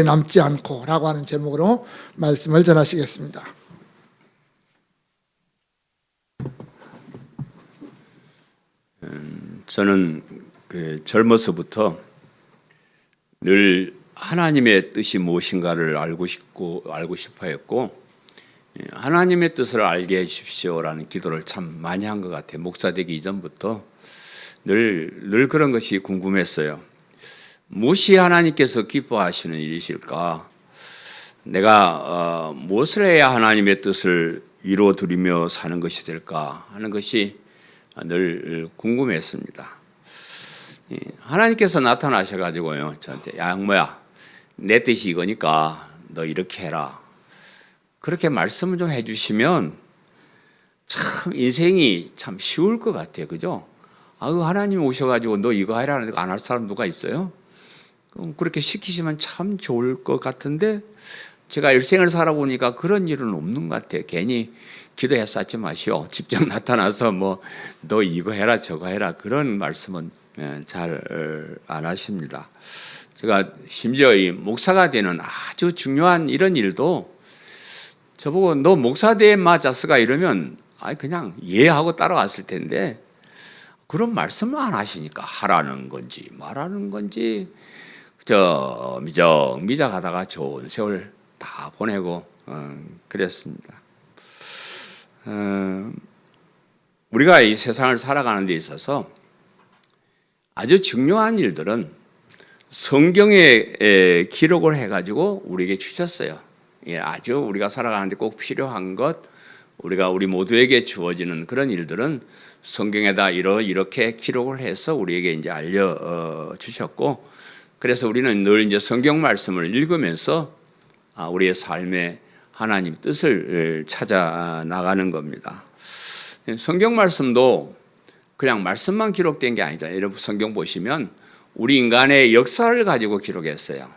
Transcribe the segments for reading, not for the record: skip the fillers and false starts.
남지 않고 라고 하는 제목으로 말씀을 전하시겠습니다. 저는 젊어서부터 늘 하나님의 뜻이 무엇인가를 알고 싶어 했고, 하나님의 뜻을 알게 해주십시오라는 기도를 참 많이 한 것 같아요. 목사 되기 이전부터 늘 그런 것이 궁금했어요. 무엇이 하나님께서 기뻐하시는 일이실까? 내가 무엇을 해야 하나님의 뜻을 이루어드리며 사는 것이 될까 하는 것이 늘 궁금했습니다. 하나님께서 나타나셔가지고요, 저한테 야 양모야, 내 뜻이 이거니까 너 이렇게 해라, 그렇게 말씀을 좀 해주시면 참 인생이 참 쉬울 것 같아요. 그죠? 하나님 오셔가지고 너 이거 해라 하는데 안 할 사람 누가 있어요? 그렇게 시키시면 참 좋을 것 같은데, 제가 일생을 살아보니까 그런 일은 없는 것 같아요. 괜히 기도해 쌓지 마시오, 직접 나타나서 너 이거 해라 저거 해라, 그런 말씀은 잘 안 하십니다. 제가 심지어 이 목사가 되는 아주 중요한 이런 일도 저보고 너 목사 돼 맞았어가 이러면 그냥 하고 따라왔을 텐데, 그런 말씀을 안 하시니까 하라는 건지 말하는 건지 미적 하다가 좋은 세월 다 보내고 그랬습니다. 우리가 이 세상을 살아가는 데 있어서 아주 중요한 일들은 성경에 기록을 해가지고 우리에게 주셨어요. 아주 우리가 살아가는데 꼭 필요한 것, 우리 모두에게 주어지는 그런 일들은 성경에다 이렇게 기록을 해서 우리에게 이제 알려 주셨고, 그래서 우리는 늘 이제 성경 말씀을 읽으면서 우리의 삶에 하나님 뜻을 찾아 나가는 겁니다. 성경 말씀도 그냥 말씀만 기록된 게 아니잖아요. 여러분 성경 보시면 우리 인간의 역사를 가지고 기록했어요.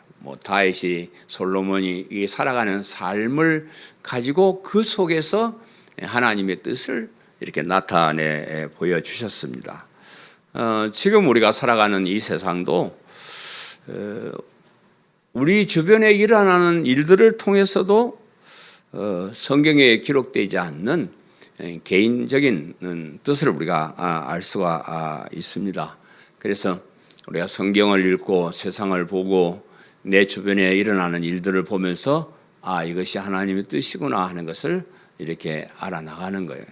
다윗이, 솔로몬이 이 살아가는 삶을 가지고 그 속에서 하나님의 뜻을 이렇게 나타내 보여주셨습니다. 지금 우리가 살아가는 이 세상도 우리 주변에 일어나는 일들을 통해서도 성경에 기록되지 않는 개인적인 뜻을 우리가 알 수가 있습니다. 그래서 우리가 성경을 읽고 세상을 보고 내 주변에 일어나는 일들을 보면서 이것이 하나님의 뜻이구나 하는 것을 이렇게 알아나가는 거예요.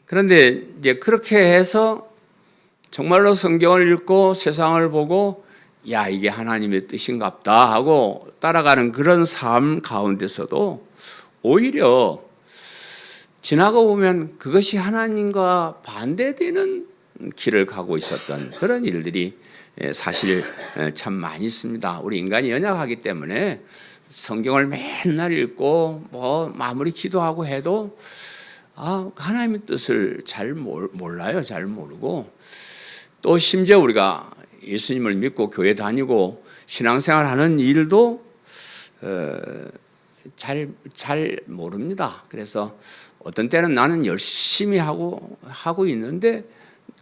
그런데 이제 그렇게 해서 정말로 성경을 읽고 세상을 보고 이게 하나님의 뜻인갑다 하고 따라가는 그런 삶 가운데서도 오히려 지나고 보면 그것이 하나님과 반대되는 길을 가고 있었던 그런 일들이 사실 참 많이 있습니다. 우리 인간이 연약하기 때문에 성경을 맨날 읽고 마무리 기도하고 해도 하나님의 뜻을 잘 몰라요. 잘 모르고, 또 심지어 우리가 예수님을 믿고 교회 다니고 신앙생활 하는 일도 잘 모릅니다. 그래서 어떤 때는 나는 열심히 하고 있는데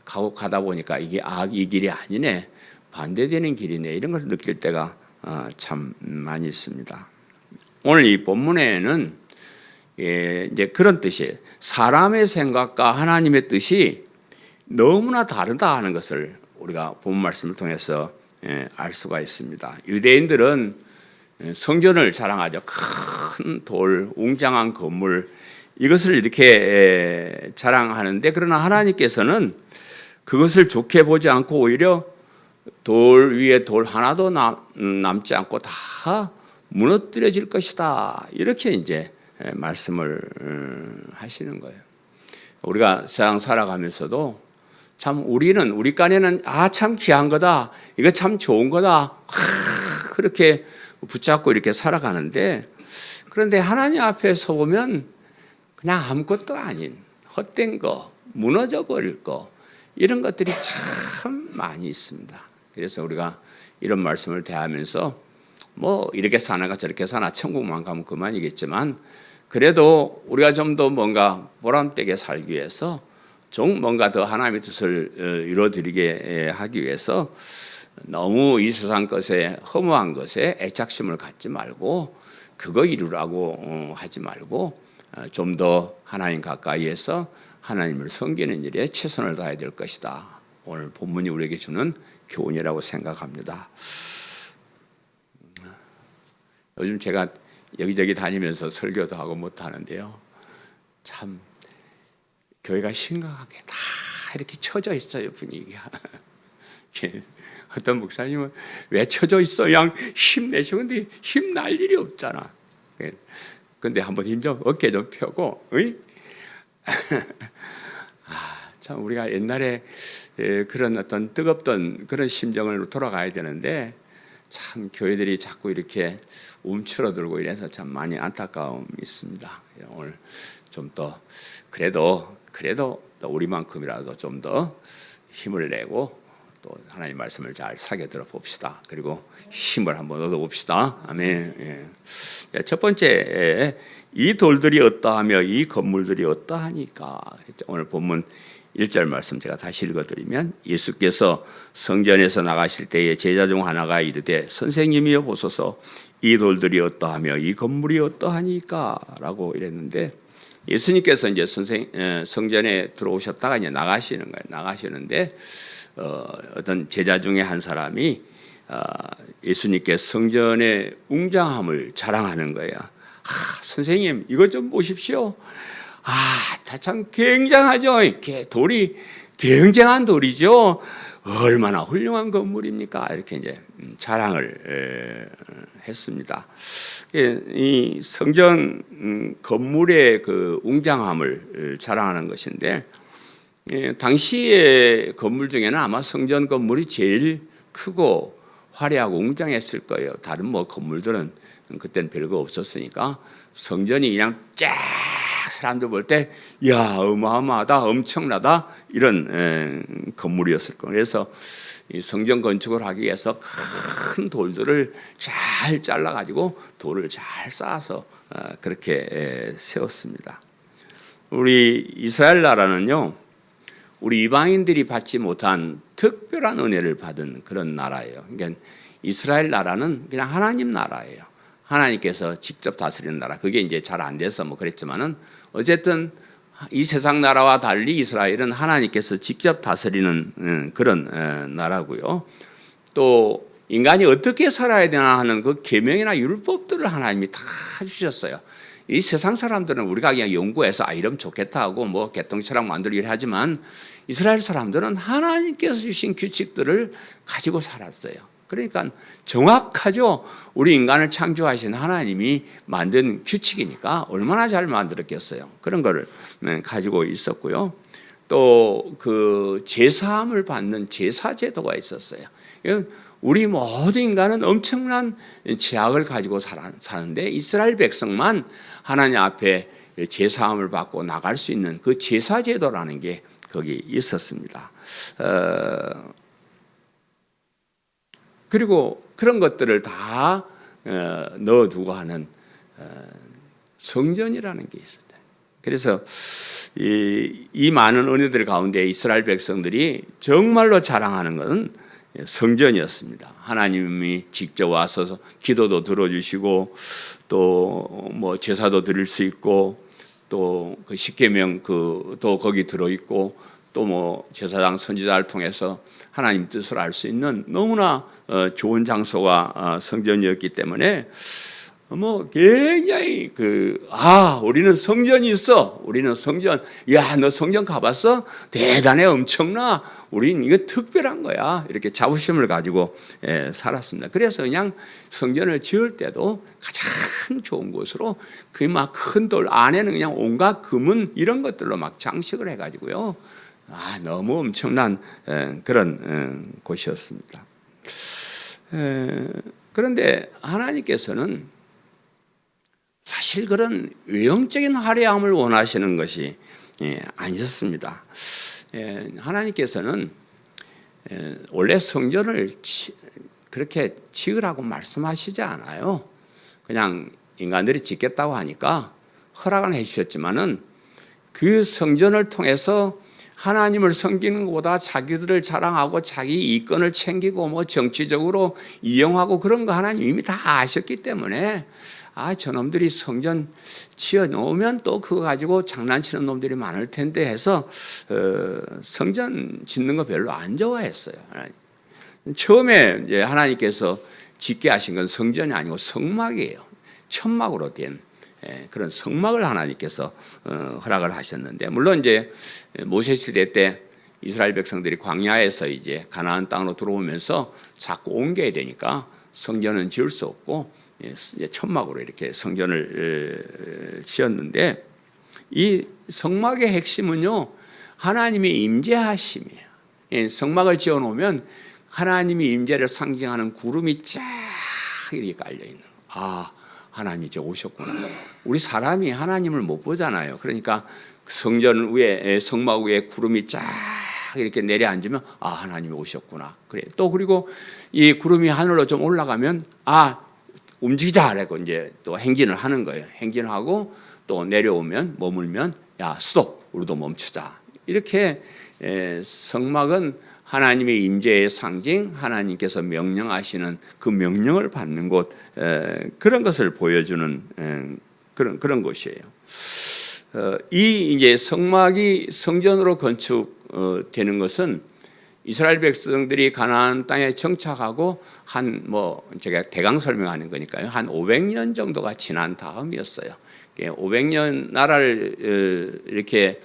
가다 보니까 이게 이 길이 아니네, 반대되는 길이네, 이런 것을 느낄 때가 참 많이 있습니다. 오늘 이 본문에는 이제 그런 뜻이에요. 사람의 생각과 하나님의 뜻이 너무나 다르다 하는 것을 우리가 본 말씀을 통해서 알 수가 있습니다. 유대인들은 성전을 자랑하죠. 큰 돌, 웅장한 건물, 이것을 이렇게 자랑하는데, 그러나 하나님께서는 그것을 좋게 보지 않고 오히려 돌 위에 돌 하나도 남지 않고 다 무너뜨려질 것이다, 이렇게 이제 말씀을 하시는 거예요. 우리가 세상 살아가면서도 참 우리 깐에는 참 귀한 거다, 이거 참 좋은 거다, 그렇게 붙잡고 이렇게 살아가는데, 그런데 하나님 앞에 서보면 그냥 아무것도 아닌 헛된 거, 무너져 버릴 거, 이런 것들이 참 많이 있습니다. 그래서 우리가 이런 말씀을 대하면서 이렇게 사나가 저렇게 사나 천국만 가면 그만이겠지만, 그래도 우리가 좀 더 뭔가 보람되게 살기 위해서 좀 뭔가 더 하나님의 뜻을 이루어드리게 하기 위해서 너무 이 세상 것에 허무한 것에 애착심을 갖지 말고 그거 이루라고 하지 말고 좀 더 하나님 가까이에서 하나님을 섬기는 일에 최선을 다해야 될 것이다. 오늘 본문이 우리에게 주는 교훈이라고 생각합니다. 요즘 제가 여기저기 다니면서 설교도 하고 못하는데요. 참 교회가 심각하게 다 이렇게 처져 있어요, 분위기가. 어떤 목사님은 왜 처져 있어? 그냥 힘내시고. 근데 힘날 일이 없잖아. 근데 한번 힘 좀 어깨 좀 펴고, 참 우리가 옛날에 그런 어떤 뜨겁던 그런 심정을 돌아가야 되는데 참 교회들이 자꾸 이렇게 움츠러들고 이래서 참 많이 안타까움이 있습니다. 오늘 좀 더 그래도 또 우리만큼이라도 좀 더 힘을 내고 또 하나님 말씀을 잘 사겨 들어 봅시다. 그리고 힘을 한번 얻어 봅시다. 아멘. 예. 첫 번째, 이 돌들이 어떠하며 이 건물들이 어떠하니까. 오늘 본문 1절 말씀 제가 다시 읽어드리면, 예수께서 성전에서 나가실 때에 제자 중 하나가 이르되 선생님이여 보소서, 이 돌들이 어떠하며 이 건물이 어떠하니까 라고 이랬는데, 예수님께서 이제 성전에 들어오셨다가 이제 나가시는 거예요. 나가시는데 어떤 제자 중에 한 사람이 예수님께 성전의 웅장함을 자랑하는 거예요. 선생님, 이것 좀 보십시오. 참 굉장하죠. 돌이 굉장한 돌이죠. 얼마나 훌륭한 건물입니까? 이렇게 이제 자랑을 했습니다. 이 성전 건물의 그 웅장함을 자랑하는 것인데, 당시의 건물 중에는 아마 성전 건물이 제일 크고 화려하고 웅장했을 거예요. 다른 뭐 건물들은 그때는 별거 없었으니까 성전이 그냥 쫙 사람들 볼 때 야, 어마어마하다, 엄청나다 이런 건물이었을 거예요. 그래서 이 성전 건축을 하기 위해서 큰 돌들을 잘 잘라가지고 돌을 잘 쌓아서 그렇게 세웠습니다. 우리 이스라엘 나라는요, 우리 이방인들이 받지 못한 특별한 은혜를 받은 그런 나라예요. 그러니까 이스라엘 나라는 그냥 하나님 나라예요. 하나님께서 직접 다스리는 나라. 그게 이제 잘 안 돼서 뭐 그랬지만은 어쨌든 이 세상 나라와 달리 이스라엘은 하나님께서 직접 다스리는 그런 나라고요. 또 인간이 어떻게 살아야 되나 하는 그 계명이나 율법들을 하나님이 다 주셨어요. 이 세상 사람들은 우리가 그냥 연구해서 이러면 좋겠다 하고 뭐 개똥처럼 만들기를 하지만 이스라엘 사람들은 하나님께서 주신 규칙들을 가지고 살았어요. 그러니까 정확하죠. 우리 인간을 창조하신 하나님이 만든 규칙이니까 얼마나 잘 만들었겠어요. 그런 거를 가지고 있었고요. 또 그 제사함을 받는 제사제도가 있었어요. 우리 모든 인간은 엄청난 제약을 가지고 사는데 이스라엘 백성만 하나님 앞에 제사함을 받고 나갈 수 있는 그 제사제도라는 게 거기 있었습니다. 그리고 그런 것들을 다 넣어두고 하는 성전이라는 게 있었다. 그래서 이 많은 은혜들 가운데 이스라엘 백성들이 정말로 자랑하는 것은 성전이었습니다. 하나님이 직접 와서 기도도 들어주시고 또 뭐 제사도 드릴 수 있고 또 그 십계명 또 거기 들어 있고 또 뭐 제사장 선지자를 통해서 하나님 뜻을 알 수 있는 너무나 좋은 장소가 성전이었기 때문에 뭐 굉장히 우리는 성전이 있어. 우리는 성전. 야, 너 성전 가봤어? 대단해, 엄청나. 우린 이거 특별한 거야. 이렇게 자부심을 가지고 살았습니다. 그래서 그냥 성전을 지을 때도 가장 좋은 곳으로 그 막 큰 돌 안에는 그냥 온갖 금은 이런 것들로 막 장식을 해가지고요. 너무 엄청난 그런 곳이었습니다. 그런데 하나님께서는 사실 그런 외형적인 화려함을 원하시는 것이 아니었습니다. 하나님께서는 원래 성전을 그렇게 지으라고 말씀하시지 않아요. 그냥 인간들이 짓겠다고 하니까 허락은 해주셨지만은 그 성전을 통해서 하나님을 섬기는 것보다 자기들을 자랑하고 자기 이권을 챙기고 뭐 정치적으로 이용하고 그런 거 하나님 이미 다 아셨기 때문에 저놈들이 성전 지어 놓으면 또 그거 가지고 장난치는 놈들이 많을 텐데 해서 성전 짓는 거 별로 안 좋아했어요. 처음에 이제 하나님께서 짓게 하신 건 성전이 아니고 성막이에요. 천막으로 된 그런 성막을 하나님께서 허락을 하셨는데, 물론 이제 모세 시대 때 이스라엘 백성들이 광야에서 이제 가나안 땅으로 들어오면서 자꾸 옮겨야 되니까 성전은 지을 수 없고 천막으로 이렇게 성전을 지었는데, 이 성막의 핵심은요 하나님의 임재하심이에요. 성막을 지어 놓으면 하나님의 임재를 상징하는 구름이 쫙 이렇게 깔려 있는 거예요. 하나님이 이제 오셨구나. 우리 사람이 하나님을 못 보잖아요. 그러니까 성전 위에, 성막 위에 구름이 쫙 이렇게 내려앉으면 하나님이 오셨구나. 그래. 또 그리고 이 구름이 하늘로 좀 올라가면 움직이자 라고 이제 또 행진을 하는 거예요. 행진을 하고 또 내려오면 머물면 스톱, 우리도 멈추자. 이렇게 성막은 하나님의 임재의 상징, 하나님께서 명령하시는 그 명령을 받는 곳, 그런 것을 보여주는 그런 곳이에요. 이 이제 성막이 성전으로 건축되는 것은 이스라엘 백성들이 가나안 땅에 정착하고 제가 대강 설명하는 거니까요. 한 500년 정도가 지난 다음이었어요. 500년 나라를 이렇게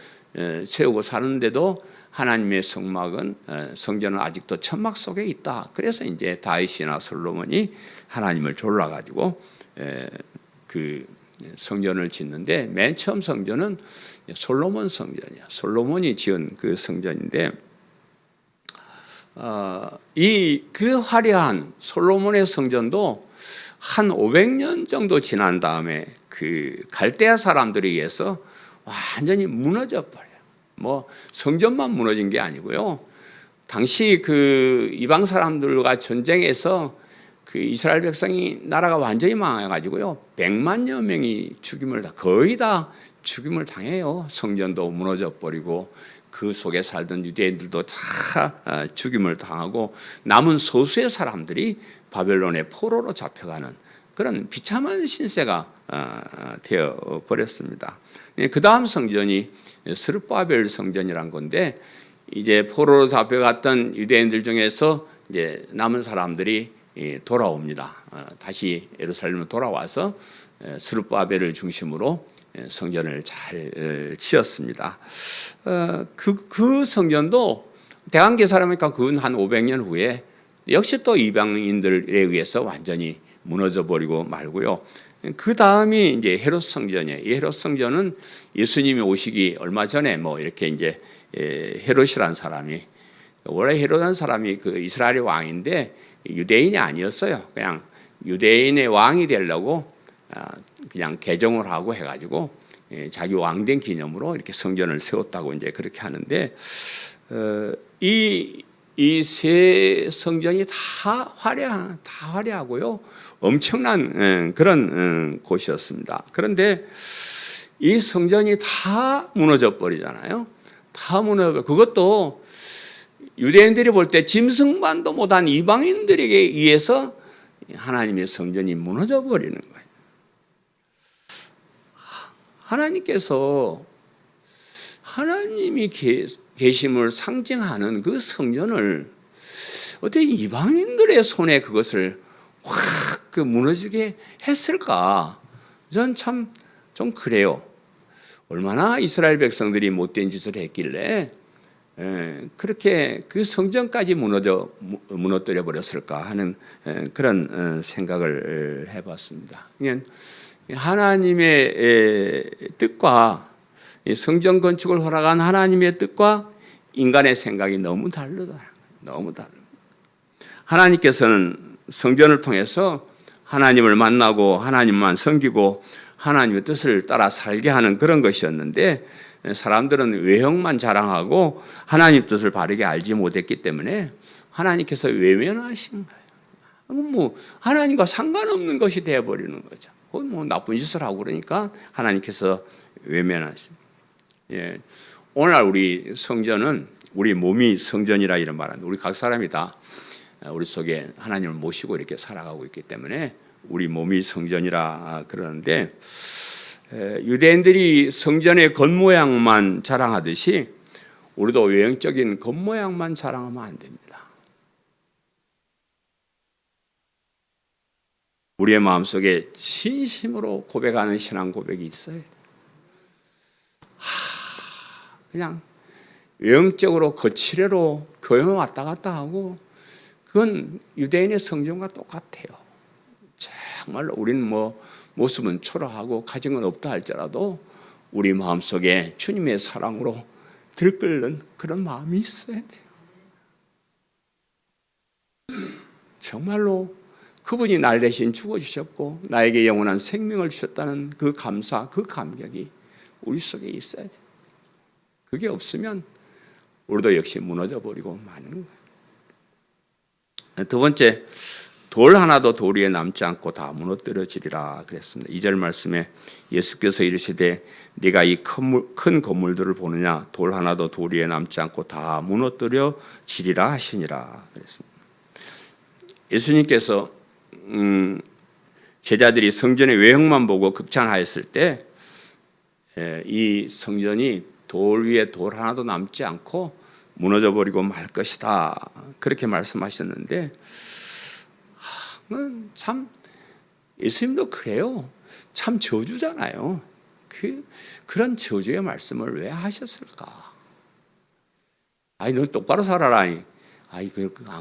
세우고 사는데도 하나님의 성막은, 성전은 아직도 천막 속에 있다. 그래서 이제 다윗이나 솔로몬이 하나님을 졸라가지고 그 성전을 짓는데, 맨 처음 성전은 솔로몬 성전이야. 솔로몬이 지은 그 성전인데, 그 화려한 솔로몬의 성전도 한 500년 정도 지난 다음에 그 갈대아 사람들에 의해서 완전히 무너져 버려요. 성전만 무너진 게 아니고요. 당시 그 이방 사람들과 전쟁에서 그 이스라엘 백성이 나라가 완전히 망해가지고요. 100만여 명이 거의 다 죽임을 당해요. 성전도 무너져 버리고 그 속에 살던 유대인들도 다 죽임을 당하고 남은 소수의 사람들이 바벨론의 포로로 잡혀가는 그런 비참한 신세가 되어 버렸습니다. 그 다음 성전이 스룹바벨 성전이란 건데, 이제 포로로 잡혀갔던 유대인들 중에서 이제 남은 사람들이 돌아옵니다. 다시 예루살렘으로 돌아와서 스룹바벨을 중심으로 성전을 잘 지었습니다. 그 성전도 대강계 사람이니까 그건 한 500년 후에 역시 또 이방인들에 의해서 완전히 무너져 버리고 말고요. 그 다음이 이제 헤롯 성전이에요. 이 헤롯 성전은 예수님이 오시기 얼마 전에 이렇게 이제 헤롯이라는 사람이, 원래 헤롯이라는 사람이 그 이스라엘의 왕인데 유대인이 아니었어요. 그냥 유대인의 왕이 되려고 그냥 개종을 하고 해가지고 자기 왕된 기념으로 이렇게 성전을 세웠다고 이제 그렇게 하는데, 이 세 성전이 다 화려하고요. 엄청난 그런 곳이었습니다. 그런데 이 성전이 다 무너져 버리잖아요. 다 무너져. 그것도 유대인들이 볼 때 짐승만도 못한 이방인들에게 의해서 하나님의 성전이 무너져 버리는 거예요. 하나님께서 하나님이 계심을 상징하는 그 성전을 어떻게 이방인들의 손에 그것을 확 무너지게 했을까? 전 참 좀 그래요. 얼마나 이스라엘 백성들이 못된 짓을 했길래 그렇게 그 성전까지 무너뜨려 버렸을까 하는 그런 생각을 해봤습니다. 하나님의 뜻과 성전 건축을 허락한 하나님의 뜻과 인간의 생각이 너무 다르다. 너무 다릅니다. 하나님께서는 성전을 통해서 하나님을 만나고 하나님만 섬기고 하나님의 뜻을 따라 살게 하는 그런 것이었는데, 사람들은 외형만 자랑하고 하나님 뜻을 바르게 알지 못했기 때문에 하나님께서 외면하신 거예요. 하나님과 상관없는 것이 되어버리는 거죠. 나쁜 짓을 하고 그러니까 하나님께서 외면하신. 오늘날 우리 성전은 우리 몸이 성전이라 이런 말하는데 우리 각 사람이 다 우리 속에 하나님을 모시고 이렇게 살아가고 있기 때문에 우리 몸이 성전이라 그러는데 유대인들이 성전의 겉모양만 자랑하듯이 우리도 외형적인 겉모양만 자랑하면 안 됩니다. 우리의 마음속에 진심으로 고백하는 신앙 고백이 있어야 돼요. 그냥 외형적으로 거칠애로 교회만 왔다 갔다 하고 그건 유대인의 성전과 똑같아요. 정말로 우리는 뭐 모습은 초라하고 가진 건 없다 할지라도 우리 마음속에 주님의 사랑으로 들끓는 그런 마음이 있어야 돼요. 정말로 그분이 날 대신 죽어주셨고 나에게 영원한 생명을 주셨다는 그 감사, 그 감격이 우리 속에 있어야 돼요. 그게 없으면 우리도 역시 무너져버리고 마는 거예요. 두 번째, 돌 하나도 돌 위에 남지 않고 다 무너뜨려지리라 그랬습니다. 2절 말씀에 예수께서 이르시되 네가 이 큰 건물들을 보느냐 돌 하나도 돌 위에 남지 않고 다 무너뜨려지리라 하시니라 그랬습니다. 예수님께서 제자들이 성전의 외형만 보고 극찬하였을 때 이 성전이 돌 위에 돌 하나도 남지 않고 무너져버리고 말 것이다 그렇게 말씀하셨는데 참 예수님도 그래요. 참 저주잖아요. 그런 저주의 말씀을 왜 하셨을까? 아니 너 똑바로 살아라. 아이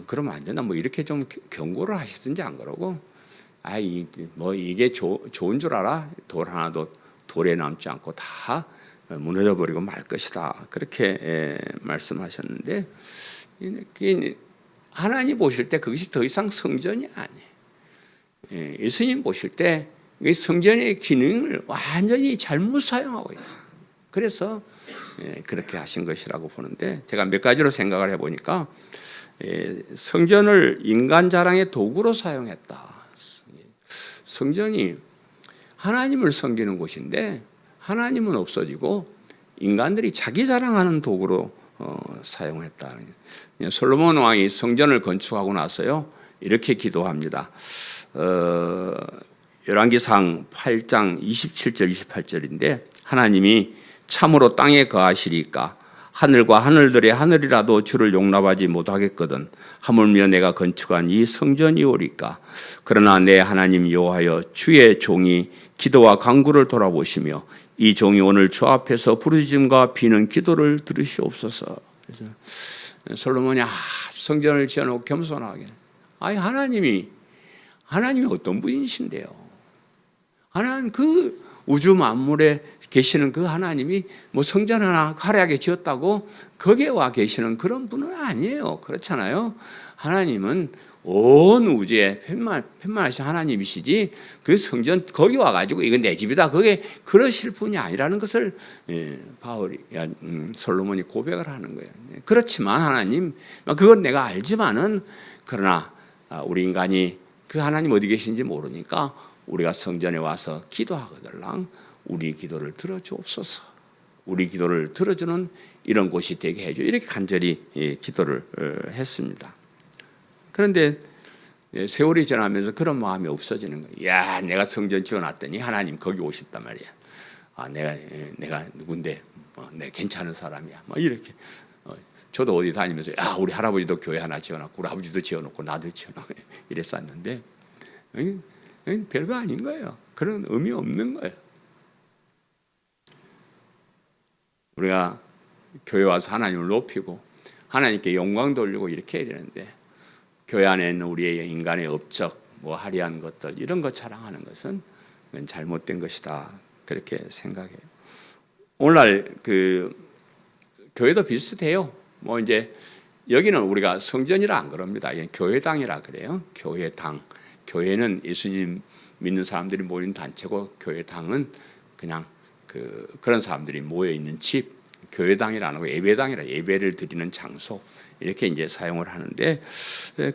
그러면 안 된다. 뭐 이렇게 좀 경고를 하시든지 안 그러고 아이 뭐 이게 좋은 줄 알아? 돌 하나도 돌에 남지 않고 다 무너져 버리고 말 것이다. 그렇게 말씀하셨는데 하나님 보실 때 그것이 더 이상 성전이 아니에요. 예수님 보실 때 성전의 기능을 완전히 잘못 사용하고 있어요. 그래서 그렇게 하신 것이라고 보는데 제가 몇 가지로 생각을 해보니까 성전을 인간 자랑의 도구로 사용했다. 성전이 하나님을 섬기는 곳인데 하나님은 없어지고 인간들이 자기 자랑하는 도구로 사용했다. 솔로몬 왕이 성전을 건축하고 나서요 이렇게 기도합니다. 열왕기상 8장 27절 28절인데 하나님이 참으로 땅에 거하시리까 하늘과 하늘들의 하늘이라도 주를 용납하지 못하겠거든 하물며 내가 건축한 이 성전이오리까 그러나 내 하나님 여호와여 주의 종이 기도와 간구를 돌아보시며 이 종이 오늘 주 앞에서 부르짖음과 비는 기도를 들으시옵소서. 그래서 솔로몬이 성전을 지어놓고 겸손하게 하나님이 어떤 분이신데요? 하나님 그 우주 만물에 계시는 그 하나님이 뭐 성전 하나 화려하게 지었다고 거기에 와 계시는 그런 분은 아니에요. 그렇잖아요. 하나님은 온 우주에 편만하신 하나님이시지 그 성전 거기 와가지고 이건 내 집이다 그게 그러실 분이 아니라는 것을 솔로몬이 고백을 하는 거예요. 그렇지만 하나님 그건 내가 알지만은 그러나 우리 인간이 그 하나님 어디 계신지 모르니까 우리가 성전에 와서 기도하거들랑 우리 기도를 들어주옵소서. 우리 기도를 들어주는 이런 곳이 되게 해줘. 이렇게 간절히 기도를 했습니다. 그런데 세월이 지나면서 그런 마음이 없어지는 거예요. 야, 내가 성전 지어놨더니 하나님 거기 오셨단 말이야. 내가 누군데? 내 괜찮은 사람이야. 막 이렇게. 저도 어디 다니면서 우리 할아버지도 교회 하나 지어놨고 우리 아버지도 지어놓고 나도 지어놓고 이랬었는데 별거 아닌 거예요. 그런 의미 없는 거예요. 우리가 교회 와서 하나님을 높이고 하나님께 영광 돌리고 이렇게 해야 되는데 교회 안에 있는 우리의 인간의 업적, 뭐 화려한 것들 이런 것 자랑하는 것은 잘못된 것이다. 그렇게 생각해요. 오늘날 그 교회도 비슷해요. 뭐 이제 여기는 우리가 성전이라 안 그럽니다. 교회당이라 그래요. 교회당. 교회는 예수님 믿는 사람들이 모인 단체고 교회당은 그냥 그런 사람들이 모여 있는 집, 교회당이라는 거 예배당이라 예배를 드리는 장소 이렇게 이제 사용을 하는데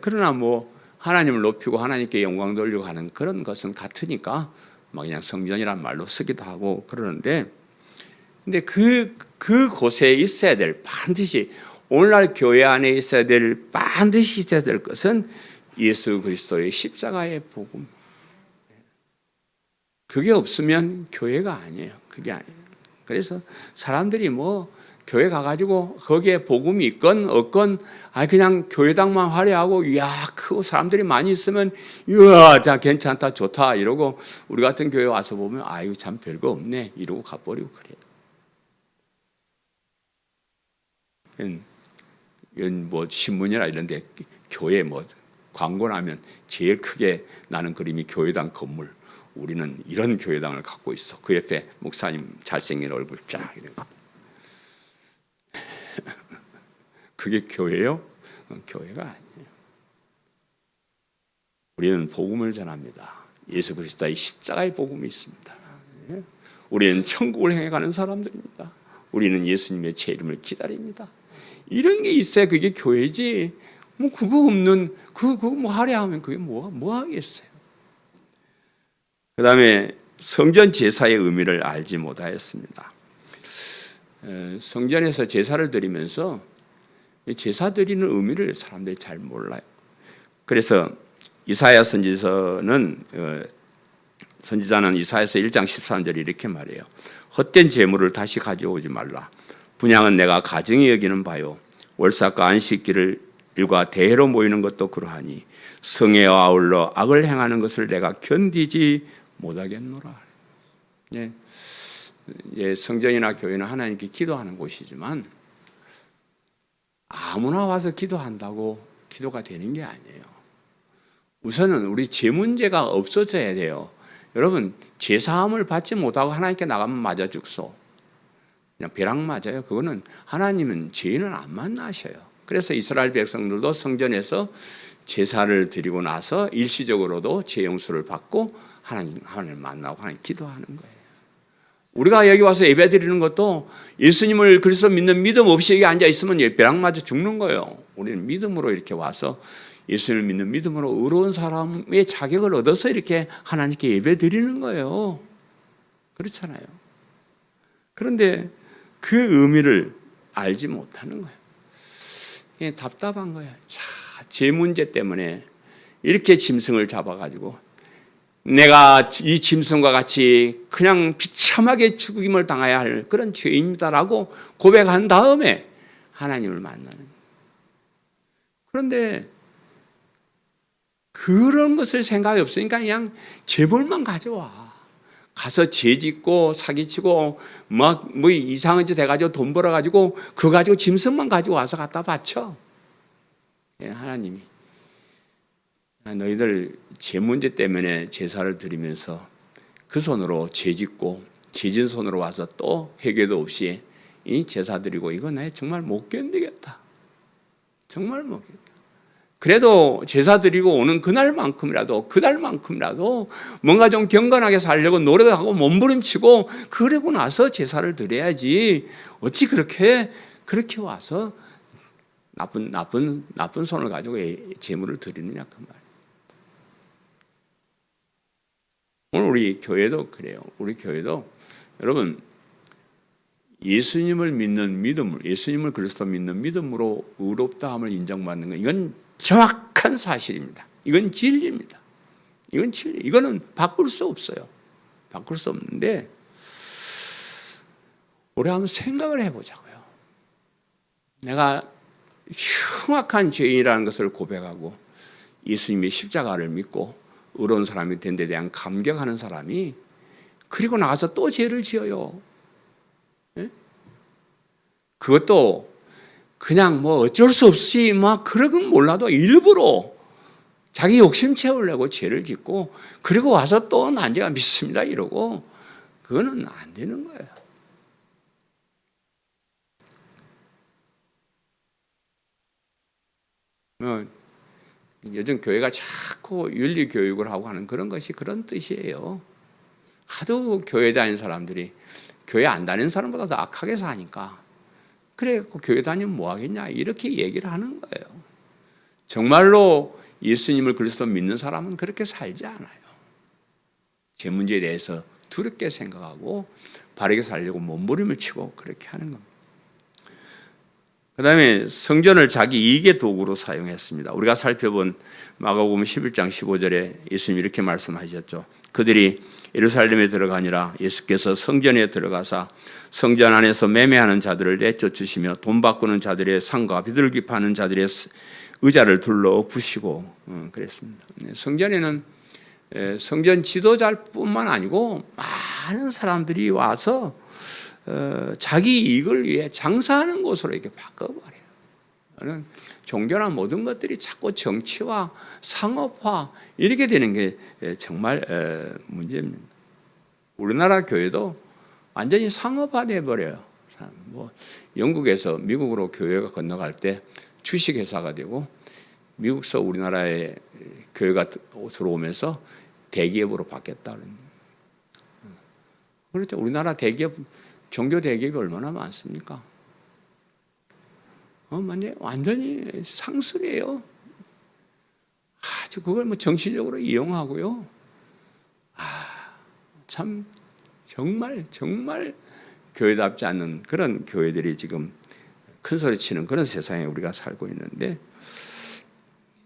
그러나 뭐 하나님을 높이고 하나님께 영광 돌리고 하는 그런 것은 같으니까 막 그냥 성전이란 말로 쓰기도 하고 그러는데 근데 그곳에 있어야 될, 반드시 오늘날 교회 안에 있어야 될, 반드시 있어야 될 것은 예수 그리스도의 십자가의 복음. 그게 없으면 교회가 아니에요. 그게 아니에요. 그래서 사람들이 뭐 교회 가가지고 거기에 복음이 있건 없건 그냥 교회당만 화려하고 이야 크고 사람들이 많이 있으면 이야 자 괜찮다 좋다 이러고 우리 같은 교회 와서 보면 아유 참 별거 없네 이러고 가버리고 그래요. 이건 뭐 신문이나 이런데 교회 뭐 광고 나면 제일 크게 나는 그림이 교회당 건물. 우리는 이런 교회당을 갖고 있어. 그 옆에 목사님 잘생긴 얼굴 쫙 이러고. 그게 교회요? 교회가 아니에요. 우리는 복음을 전합니다. 예수 그리스도의 십자가의 복음이 있습니다. 우리는 천국을 향해 가는 사람들입니다. 우리는 예수님의 제 이름을 기다립니다. 이런 게 있어야 그게 교회지. 뭐 그거 없는 그거 뭐 하려면 그게 뭐 하겠어요. 그 다음에 성전 제사의 의미를 알지 못하였습니다. 성전에서 제사를 드리면서 제사 드리는 의미를 사람들이 잘 몰라요. 그래서 이사야 선지자는 이사야서 1장 13절에 이렇게 말해요. 헛된 재물을 다시 가져오지 말라. 분향은 내가 가증히 여기는 바요. 월삭과 안식일을 일과 대회로 모이는 것도 그러하니 성회와 아울러 악을 행하는 것을 내가 견디지 못하겠노라. 성전이나 교회는 하나님께 기도하는 곳이지만 아무나 와서 기도한다고 기도가 되는 게 아니에요. 우선은 우리 죄 문제가 없어져야 돼요. 여러분 죄사함을 받지 못하고 하나님께 나가면 맞아 죽소. 그냥 벼락 맞아요. 그거는 하나님은 죄인은 안 만나셔요. 그래서 이스라엘 백성들도 성전에서 제사를 드리고 나서 일시적으로도 죄 용서를 받고 하나님을 만나고 하나님 기도하는 거예요. 우리가 여기 와서 예배 드리는 것도 예수님을 그리스도 믿는 믿음 없이 여기 앉아 있으면 벼락 맞아 죽는 거예요. 우리는 믿음으로 이렇게 와서 예수님을 믿는 믿음으로 의로운 사람의 자격을 얻어서 이렇게 하나님께 예배 드리는 거예요. 그렇잖아요. 그런데 그 의미를 알지 못하는 거예요. 그냥 답답한 거예요. 제 문제 때문에 이렇게 짐승을 잡아가지고 내가 이 짐승과 같이 그냥 비참하게 죽임을 당해야 할 그런 죄인이다라고 고백한 다음에 하나님을 만나는. 그런데 그런 것을 생각이 없으니까 그냥 재벌만 가져와. 가서 죄 짓고 사기치고 뭐 이상한 짓 해가지고 돈 벌어가지고 그거 가지고 짐승만 가지고 와서 갖다 바쳐. 하나님이 너희들 죄 문제 때문에 제사를 드리면서 그 손으로 죄 짓고 죄진 손으로 와서 또 회개도 없이 이 제사 드리고 이거 나 정말 못 견디겠다. 정말 못 견디겠다. 그래도 제사 드리고 오는 그날만큼이라도 뭔가 좀 경건하게 살려고 노력하고 몸부림치고 그러고 나서 제사를 드려야지. 어찌 그렇게 와서 나쁜 손을 가지고 제물을 드리느냐 그 말. 오늘 우리 교회도 그래요. 우리 교회도 여러분 예수님을 믿는 믿음을 예수님을 그리스도 믿는 믿음으로 의롭다함을 인정받는 건 이건 정확한 사실입니다. 이건 진리입니다. 이건 진리. 이거는 바꿀 수 없어요. 바꿀 수 없는데 우리 한번 생각을 해보자고요. 내가 흉악한 죄인이라는 것을 고백하고 예수님의 십자가를 믿고 의로운 사람이 된 데 대한 감격하는 사람이 그리고 나가서 또 죄를 지어요. 네? 그것도 그냥 뭐 어쩔 수 없이 막 그러긴 몰라도 일부러 자기 욕심 채우려고 죄를 짓고 그리고 와서 또 난 제가 믿습니다 이러고 그거는 안 되는 거예요. 요즘 교회가 자꾸 윤리 교육을 하고 하는 그런 것이 그런 뜻이에요. 하도 교회 다니는 사람들이 교회 안 다니는 사람보다 더 악하게 사니까 그래 교회 다니면 뭐 하겠냐 이렇게 얘기를 하는 거예요. 정말로 예수님을 그리스도 믿는 사람은 그렇게 살지 않아요. 제 문제에 대해서 두렵게 생각하고 바르게 살려고 몸부림을 치고 그렇게 하는 겁니다. 그 다음에 성전을 자기 이익의 도구로 사용했습니다. 우리가 살펴본 마가복음 11장 15절에 예수님이 이렇게 말씀하셨죠. 그들이 예루살렘에 들어가니라 예수께서 성전에 들어가사 성전 안에서 매매하는 자들을 내쫓으시며 돈 바꾸는 자들의 상과 비둘기 파는 자들의 의자를 둘러 부시고 그랬습니다. 성전에는 성전 지도자뿐만 아니고 많은 사람들이 와서 자기 이익을 위해 장사하는 곳으로 이렇게 바꿔버려요. 저는 종교나 모든 것들이 자꾸 정치화, 상업화 이렇게 되는 게 정말 문제입니다. 우리나라 교회도 완전히 상업화돼 버려요. 뭐 영국에서 미국으로 교회가 건너갈 때 주식회사가 되고 미국서 우리나라에 교회가 들어오면서 대기업으로 바뀌었다. 그렇죠. 우리나라 대기업 종교 대기업이 얼마나 많습니까? 완전히 상술이에요. 아주 그걸 뭐 정치적으로 이용하고요. 참 정말 교회답지 않는 그런 교회들이 지금 큰 소리 치는 그런 세상에 우리가 살고 있는데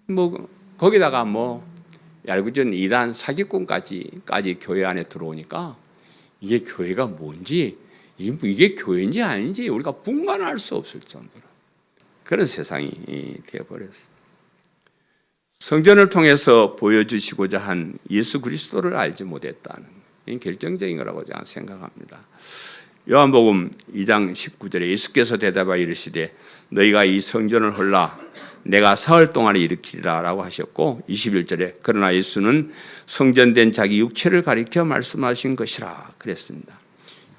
뭐 거기다가 뭐 얄궂은 이단 사기꾼까지 교회 안에 들어오니까 이게 교회가 뭔지 이게 교회인지 아닌지 우리가 분간할 수 없을 정도로 그런 세상이 되어버렸습니다. 성전을 통해서 보여주시고자 한 예수 그리스도를 알지 못했다는 이 결정적인 거라고 저는 생각합니다. 요한복음 2장 19절에 예수께서 대답하여 이르시되 너희가 이 성전을 헐라 내가 사흘 동안에 일으키리라 라고 하셨고 21절에 그러나 예수는 성전된 자기 육체를 가리켜 말씀하신 것이라 그랬습니다.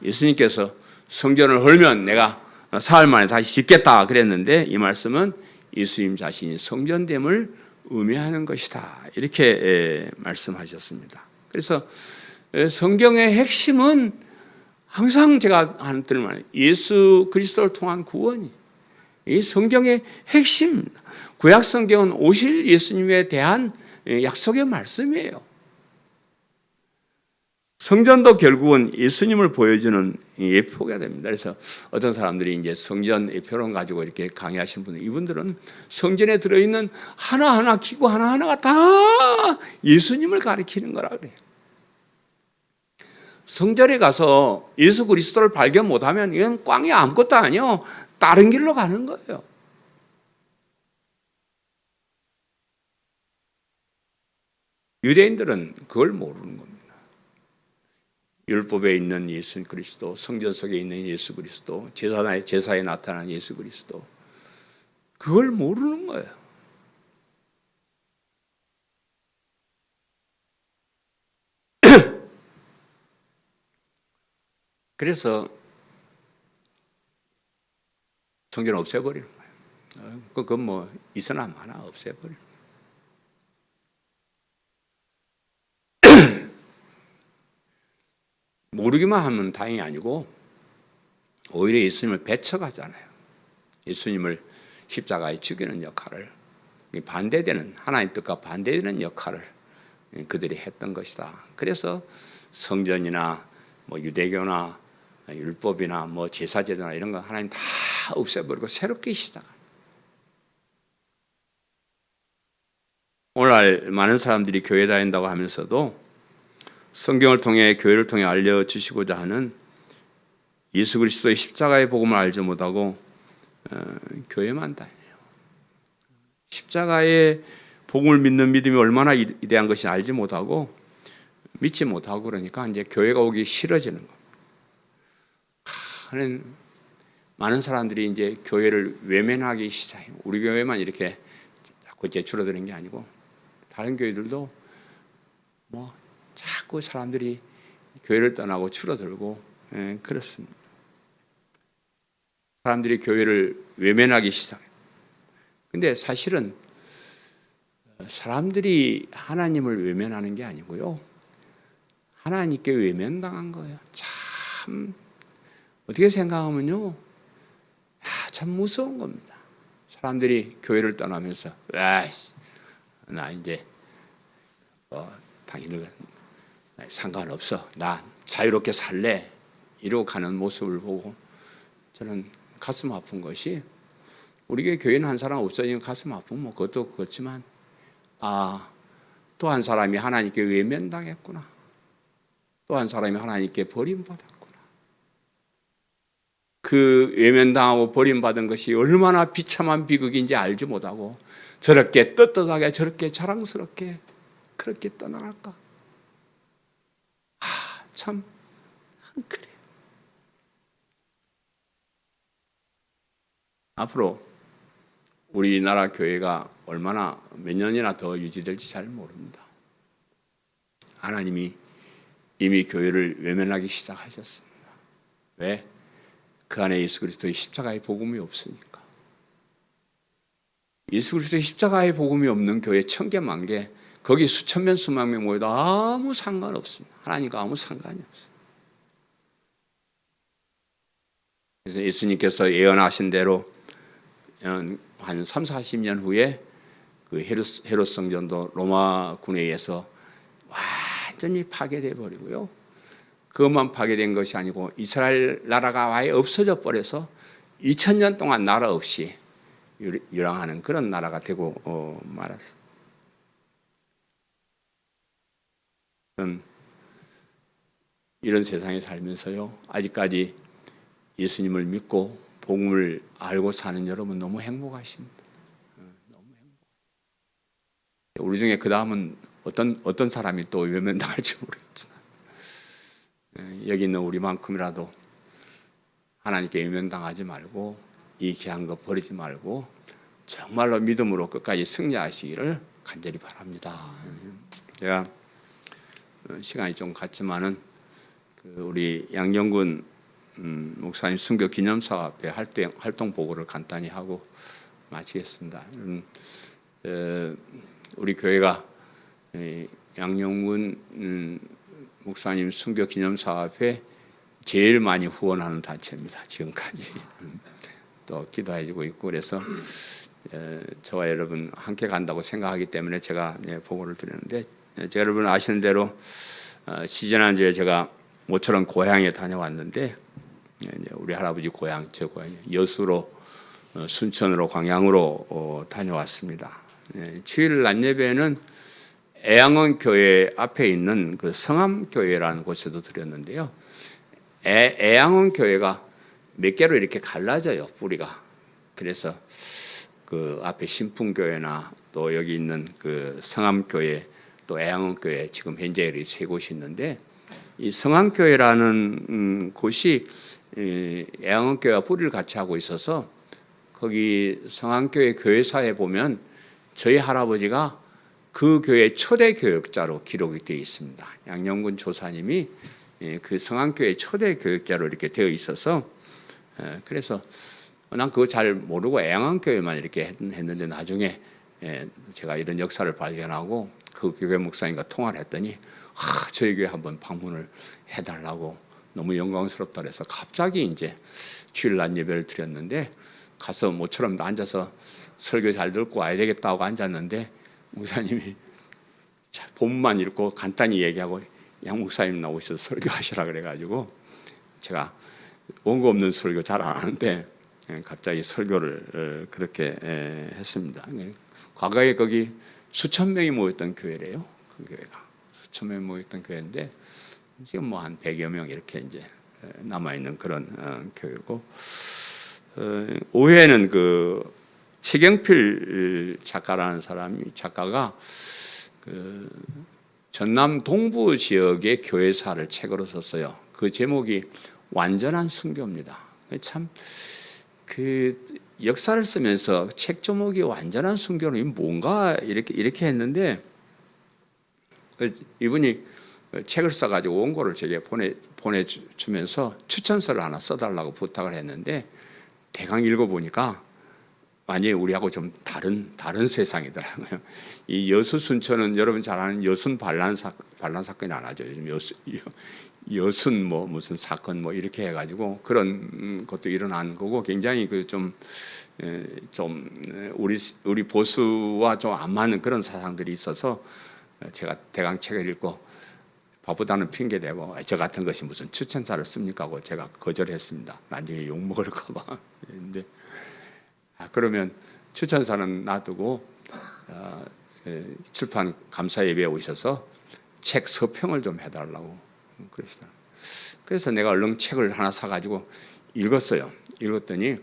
예수님께서 성전을 헐면 내가 사흘 만에 다시 짓겠다 그랬는데 이 말씀은 예수님 자신이 성전됨을 의미하는 것이다 이렇게 말씀하셨습니다. 그래서 성경의 핵심은 항상 제가 하는 말 예수 그리스도를 통한 구원이 이 성경의 핵심입니다. 구약 성경은 오실 예수님에 대한 약속의 말씀이에요. 성전도 결국은 예수님을 보여주는 예표가 됩니다. 그래서 어떤 사람들이 이제 성전 예표론 가지고 이렇게 강의하시는 분들, 이분들은 성전에 들어있는 하나하나 기구 하나하나가 다 예수님을 가리키는 거라 그래요. 성전에 가서 예수 그리스도를 발견 못하면 이건 꽝이 아무것도 아니요. 다른 길로 가는 거예요. 유대인들은 그걸 모르는 겁니다. 율법에 있는 예수 그리스도, 성전 속에 있는 예수 그리스도, 제사에 나타난 예수 그리스도, 그걸 모르는 거예요. 그래서 성전 없애버리는 거예요. 그건 뭐 있으나 마나 없애버리는 거예요. 모르기만 하면 다행이 아니고 오히려 예수님을 배척하잖아요. 예수님을 십자가에 죽이는 역할을 반대되는 하나님 뜻과 반대되는 역할을 그들이 했던 것이다. 그래서 성전이나 뭐 유대교나 율법이나 뭐 제사제도나 이런 거 하나님 다 없애버리고 새롭게 시작합니다. 오늘날 많은 사람들이 교회 다닌다고 하면서도 성경을 통해 교회를 통해 알려주시고자 하는 예수 그리스도의 십자가의 복음을 알지 못하고 교회만 다녀요. 십자가의 복음을 믿는 믿음이 얼마나 위대한 것인지 알지 못하고 믿지 못하고 그러니까 이제 교회가 오기 싫어지는 거예요. 많은 사람들이 이제 교회를 외면하기 시작해요. 우리 교회만 이렇게 자꾸 이제 줄어드는 게 아니고 다른 교회들도 뭐 자꾸 사람들이 교회를 떠나고 줄어들고 그렇습니다. 사람들이 교회를 외면하기 시작해요. 근데 사실은 사람들이 하나님을 외면하는 게 아니고요. 하나님께 외면당한 거예요. 참 어떻게 생각하면요. 참 무서운 겁니다. 사람들이 교회를 떠나면서 나 이제 당신들 상관없어. 나 자유롭게 살래 이러고 가는 모습을 보고 저는 가슴 아픈 것이, 우리 교회는 한 사람 없어지면 가슴 아픈 뭐 그것도 그렇지만 또 한 사람이 하나님께 외면당했구나, 또 한 사람이 하나님께 버림받았구나. 그 외면당하고 버림받은 것이 얼마나 비참한 비극인지 알지 못하고 저렇게 떳떳하게 저렇게 자랑스럽게 그렇게 떠나갈까? 참 그래. 앞으로 우리나라 교회가 얼마나 몇 년이나 더 유지될지 잘 모릅니다. 하나님이 이미 교회를 외면하기 시작하셨습니다. 왜? 그 안에 예수 그리스도의 십자가의 복음이 없으니까. 예수 그리스도의 십자가의 복음이 없는 교회 1000개, 10,000개, 거기 수천 명, 수만 명 모여도 아무 상관없습니다. 하나님과 아무 상관이 없어요. 그래서 예수님께서 예언하신 대로 한 3, 40년 후에 그 헤롯 성전도 로마군에 의해서 완전히 파괴돼 버리고요. 그것만 파괴된 것이 아니고 이스라엘 나라가 아예 없어져 버려서 2000년 동안 나라 없이 유랑하는 그런 나라가 되고 말았어요. 이런 세상에 살면서요, 아직까지 예수님을 믿고 복음을 알고 사는 여러분 너무 행복하십니다. 너무 행복. 우리 중에 그 다음은 어떤 사람이 또 외면당할지 모르겠지만 여기 있는 우리만큼이라도 하나님께 외면당하지 말고 이 귀한 것 버리지 말고 정말로 믿음으로 끝까지 승리하시기를 간절히 바랍니다. 제가 시간이 좀 갔지만은 우리 양정근 목사님 순교 기념사업회 활동 보고를 간단히 하고 마치겠습니다. 우리 교회가 양정근 목사님 순교 기념사업회 제일 많이 후원하는 단체입니다. 지금까지 또 기도해주고 있고, 그래서 저와 여러분 함께 간다고 생각하기 때문에 제가 보고를 드리는데, 제가 여러분 아시는 대로 지지난주에 제가 모처럼 고향에 다녀왔는데, 우리 할아버지 고향, 제 고향이 여수로 순천으로 광양으로 다녀왔습니다. 주일 낮 예배는 애양원 교회 앞에 있는 그 성암교회라는 곳에도 드렸는데요. 애양원 교회가 몇 개로 이렇게 갈라져요, 뿌리가. 그래서 그 앞에 신풍교회나 또 여기 있는 그 성암교회, 또 애양원교회, 지금 현재 이렇게 세 곳이 있는데, 이 성암교회라는 곳이 애양원교회와 뿌리를 같이 하고 있어서 거기 성암교회 교회사에 보면 저희 할아버지가 그 교회 초대 교역자로 기록이 되어 있습니다. 양영근 조사님이 그 성암교회 초대 교역자로 이렇게 되어 있어서, 그래서 난 그거 잘 모르고 애양원교회만 이렇게 했는데, 나중에 제가 이런 역사를 발견하고 그 교회 목사님과 통화를 했더니 저희 교회 한번 방문을 해달라고 너무 영광스럽다 그래서 갑자기 이제 주일 낮 예배를 드렸는데, 가서 모처럼 앉아서 설교 잘 듣고 와야 되겠다고 앉았는데 목사님이 본문만 읽고 간단히 얘기하고 양 목사님 나오셔서 설교하시라 그래가지고, 제가 원고 없는 설교 잘 안 하는데 갑자기 설교를 그렇게 했습니다. 과거에 거기 수천 명이 모였던 교회래요. 그 교회가 수천 명이 모였던 교회인데 지금 뭐 한 100여 명 이렇게 이제 남아 있는 그런 교회고, 오후에는 그 최경필 작가라는 작가가 그 전남 동부 지역의 교회사를 책으로 썼어요. 그 제목이 완전한 순교입니다. 참 그 역사를 쓰면서 책 제목이 완전한 순교는 뭔가 이렇게 했는데, 이분이 책을 써가지고 원고를 제게 보내주면서 추천서를 하나 써달라고 부탁을 했는데, 대강 읽어보니까 완전히 우리하고 좀 다른 세상이더라고요. 이 여수 순천은 여러분 잘 아는 여순 반란 사건이 안 하죠. 요즘 여순 뭐 무슨 사건 뭐 이렇게 해가지고 그런 것도 일어난 거고, 굉장히 그 좀 우리 보수와 좀 안 맞는 그런 사상들이 있어서 제가 대강 책을 읽고 바보다는 핑계대고 저 같은 것이 무슨 추천사를 씁니까 하고 제가 거절했습니다. 나중에 욕먹을까 봐. 근데 그러면 추천사는 놔두고 출판 감사 예배에 오셔서 책 서평을 좀 해달라고 그러시더라고요. 그래서 내가 얼른 책을 하나 사가지고 읽었어요. 읽었더니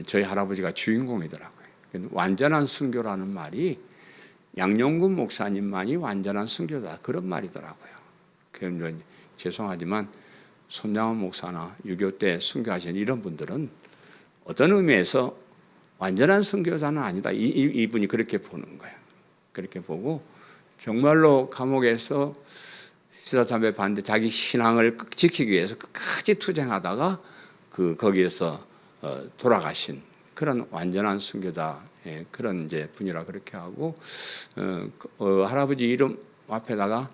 저희 할아버지가 주인공이더라고요. 완전한 순교라는 말이 양용근 목사님만이 완전한 순교다 그런 말이더라고요. 그럼 죄송하지만 손양원 목사나 6.25 때 순교하신 이런 분들은 어떤 의미에서 완전한 순교자는 아니다. 이분이 그렇게 보는 거예요. 그렇게 보고 정말로 감옥에서 시사참배 반대 자기 신앙을 지키기 위해서 끝까지 투쟁하다가 거기에서 돌아가신 그런 완전한 순교자의 그런 이제 분이라 그렇게 하고 할아버지 이름 앞에다가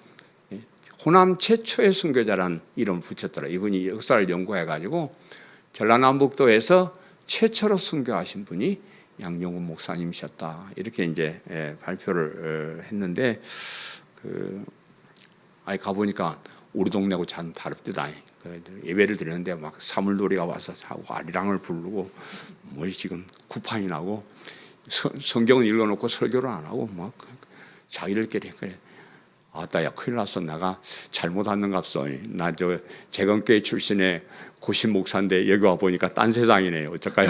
호남 최초의 순교자란 이름을 붙였더라. 이분이 역사를 연구해가지고 전라남북도에서 최초로 순교하신 분이 양용근 목사님이셨다. 이렇게 이제 발표를 했는데 가보니까 우리 동네하고 참 다릅니다. 예배를 드리는데 막 사물놀이가 와서 하고 아리랑을 부르고 뭐 지금 쿠팡이 나고 성경을 읽어놓고 설교를 안 하고 막 자기들끼리 그래. 아따야 큰일 났어. 내가 잘못 왔는갑소. 나 저 재건교회 출신의 고신 목사인데 여기 와 보니까 딴 세상이네. 어쩔까요?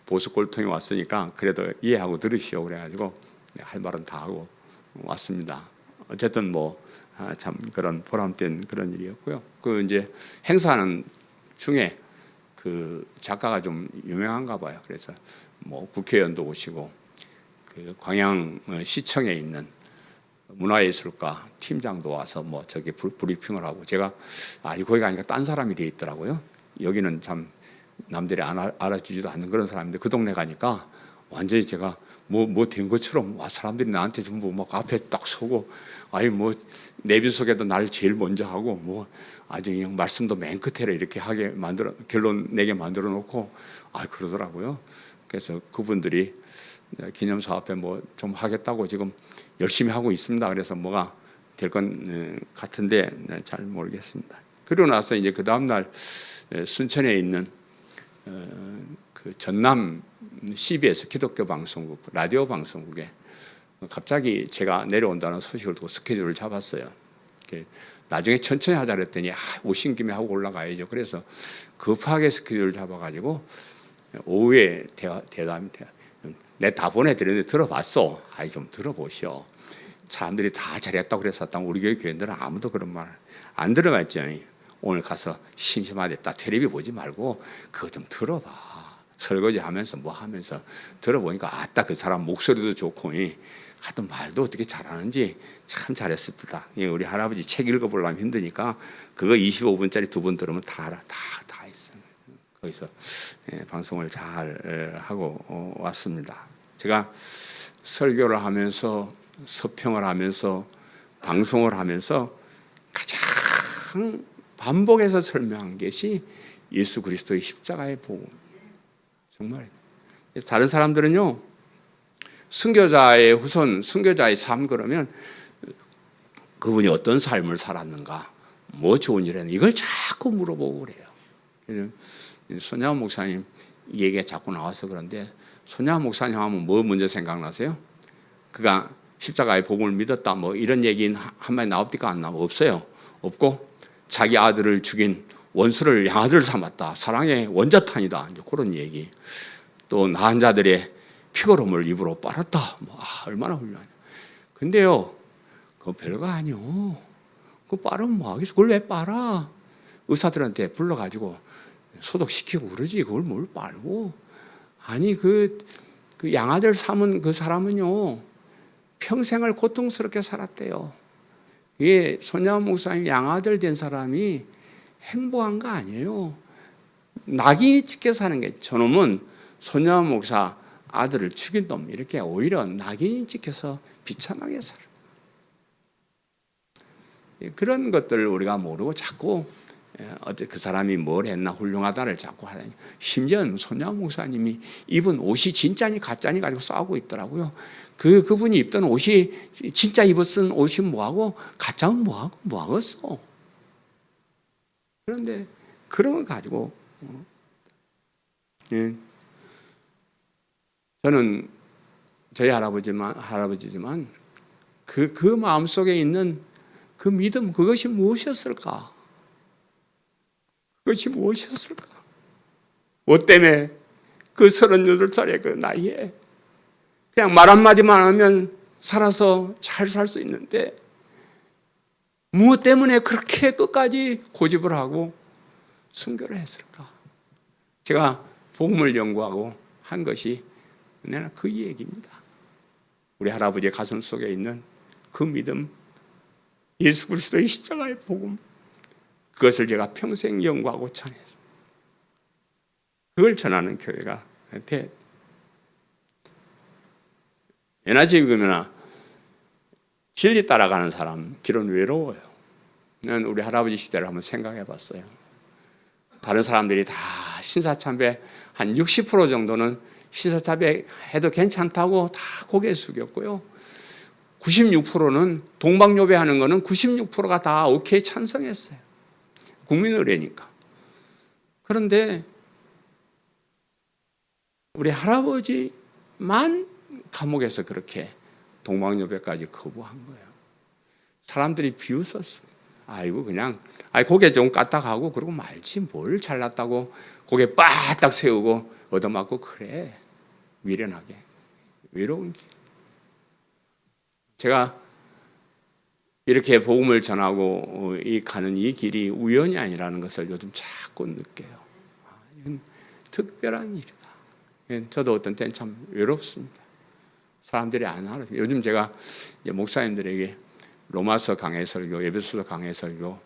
보수 꼴통이 왔으니까 그래도 이해하고 들으시오. 그래가지고 할 말은 다 하고 왔습니다. 어쨌든 참 그런 보람된 그런 일이었고요. 이제 행사하는 중에 작가가 좀 유명한가 봐요. 그래서 국회의원도 오시고 광양 시청에 있는 문화예술가 팀장도 와서 저기 브리핑을 하고 제가 거기 가니까 딴 사람이 돼 있더라고요. 여기는 참 남들이 알아주지도 않는 그런 사람인데 그 동네 가니까 완전히 제가 된 것처럼 사람들이 나한테 전부 막 앞에 딱 서고 내비 속에도 날 제일 먼저 하고 아주 그냥 말씀도 맨 끝에 이렇게 하게 결론 내게 만들어 놓고 그러더라고요. 그래서 그분들이 기념 사업에 좀 하겠다고 지금 열심히 하고 있습니다. 그래서 뭐가 될 건 같은데 잘 모르겠습니다. 그러고 나서 이제 그 다음 날 순천에 있는 전남 CBS 기독교 방송국 라디오 방송국에 갑자기 제가 내려온다는 소식을 듣고 스케줄을 잡았어요. 나중에 천천히 하자 그랬더니 오신 김에 하고 올라가야죠. 그래서 급하게 스케줄을 잡아가지고 오후에 대담 내 다 보내드렸는데 들어봤어. 좀 들어보시오. 사람들이 다 잘했다고 그랬었다면 우리 교회들은 아무도 그런 말 안 들어봤죠. 오늘 가서 심심하겠다 텔레비 보지 말고 그거 좀 들어봐. 설거지 하면서 하면서 들어보니까 그 사람 목소리도 좋고 하여튼 말도 어떻게 잘하는지 참 잘했습니다. 우리 할아버지 책 읽어보려면 힘드니까 그거 25분짜리 2번 들으면 다 알아. 다 있어요. 거기서 방송을 잘 하고 왔습니다. 제가 설교를 하면서 서평을 하면서 방송을 하면서 가장 반복해서 설명한 것이 예수 그리스도의 십자가의 복음. 정말 다른 사람들은요 순교자의 후손, 순교자의 삶 그러면 그분이 어떤 삶을 살았는가, 좋은 일 했는가 이걸 자꾸 물어보고 그래요. 손양원 목사님 이 얘기가 자꾸 나와서 그런데 손양원 목사님 하면 먼저 생각나세요? 그가 십자가의 복음을 믿었다 이런 얘기는 한마디 나옵니까? 안 나오고 없어요. 없고 자기 아들을 죽인 원수를 양아들 삼았다. 사랑의 원자탄이다. 이제 그런 얘기. 또 나은 자들의 피고름을 입으로 빨았다. 얼마나 훌륭하냐. 근데요, 그거 별거 아니요. 그거 빨으면 뭐하겠어. 그걸 왜 빨아? 의사들한테 불러가지고 소독시키고 그러지. 그걸 뭘 빨고. 그 양아들 삼은 그 사람은요, 평생을 고통스럽게 살았대요. 이게 손양원 목사님 양아들 된 사람이 행복한 거 아니에요. 낙인이 찍혀 사는 게 저놈은 손양원 목사 아들을 죽인 놈 이렇게 오히려 낙인이 찍혀서 비참하게 살아. 그런 것들을 우리가 모르고 자꾸 어때 그 사람이 뭘 했나 훌륭하다를 자꾸 하다니 심지어는 손양 목사님이 입은 옷이 진짜니 가짜니 가지고 싸우고 있더라고요. 그분이 입던 옷이 진짜 입었은 옷이 뭐하고 가짜는 뭐하고 뭐하겠어. 그런데 그런 걸 가지고 저는 저희 할아버지지만 그 마음속에 있는 그 믿음 그것이 무엇이었을까? 그것이 무엇이었을까? 뭐 때문에 그 38살의 그 나이에 그냥 말 한마디만 하면 살아서 잘 살 수 있는데 무엇 때문에 그렇게 끝까지 고집을 하고 순교를 했을까? 제가 복음을 연구하고 한 것이 내가 그 얘기입니다. 우리 할아버지의 가슴 속에 있는 그 믿음, 예수 그리스도의 십자가의 복음, 그것을 제가 평생 연구하고 전해서 그걸 전하는 교회가 돼. 예나 지금이나 진리 따라가는 사람 길은 외로워요. 난 우리 할아버지 시대를 한번 생각해 봤어요. 다른 사람들이 다 신사참배 한 60% 정도는 신사참배 해도 괜찮다고 다 고개 숙였고요. 96%는 동방요배 하는 거는 96%가 다 오케이 찬성했어요. 국민의례니까. 그런데 우리 할아버지만 감옥에서 그렇게 동방요배까지 거부한 거예요. 사람들이 비웃었어요. 아이고 그냥 고개 좀 까딱하고 그러고 말지 뭘 잘났다고 고개 빠딱 세우고 얻어맞고 그래. 미련하게. 외로운 길. 제가 이렇게 복음을 전하고 가는 이 길이 우연이 아니라는 것을 요즘 자꾸 느껴요. 이건 특별한 일이다. 저도 어떤 때는 참 외롭습니다. 사람들이 안 알아요. 요즘 제가 이제 목사님들에게 로마서 강해 설교, 에베소서 강해 설교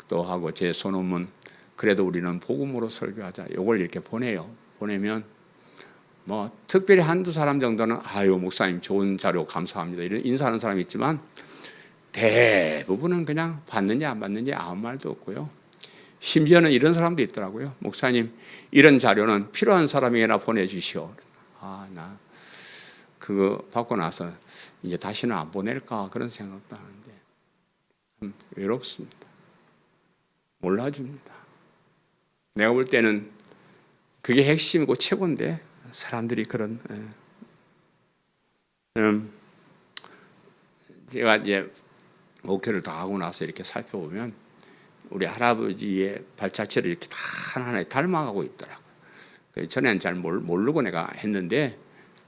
또 하고 제 소논문 그래도 우리는 복음으로 설교하자. 이걸 이렇게 보내요. 보내면 뭐 특별히 한두 사람 정도는 아유 목사님 좋은 자료 감사합니다. 이런 인사하는 사람이 있지만 대부분은 그냥 받는지 안 받는지 아무 말도 없고요. 심지어는 이런 사람도 있더라고요. 목사님 이런 자료는 필요한 사람에게나 보내주시오. 나 그거 받고 나서 이제 다시는 안 보낼까 그런 생각도 하는데 참 외롭습니다. 몰라줍니다. 내가 볼 때는 그게 핵심이고 최고인데 사람들이 그런 제가 이제 목회를 다 하고 나서 이렇게 살펴보면 우리 할아버지의 발자취를 이렇게 다 하나하나 닮아가고 있더라고요. 전에는 잘 모르고 내가 했는데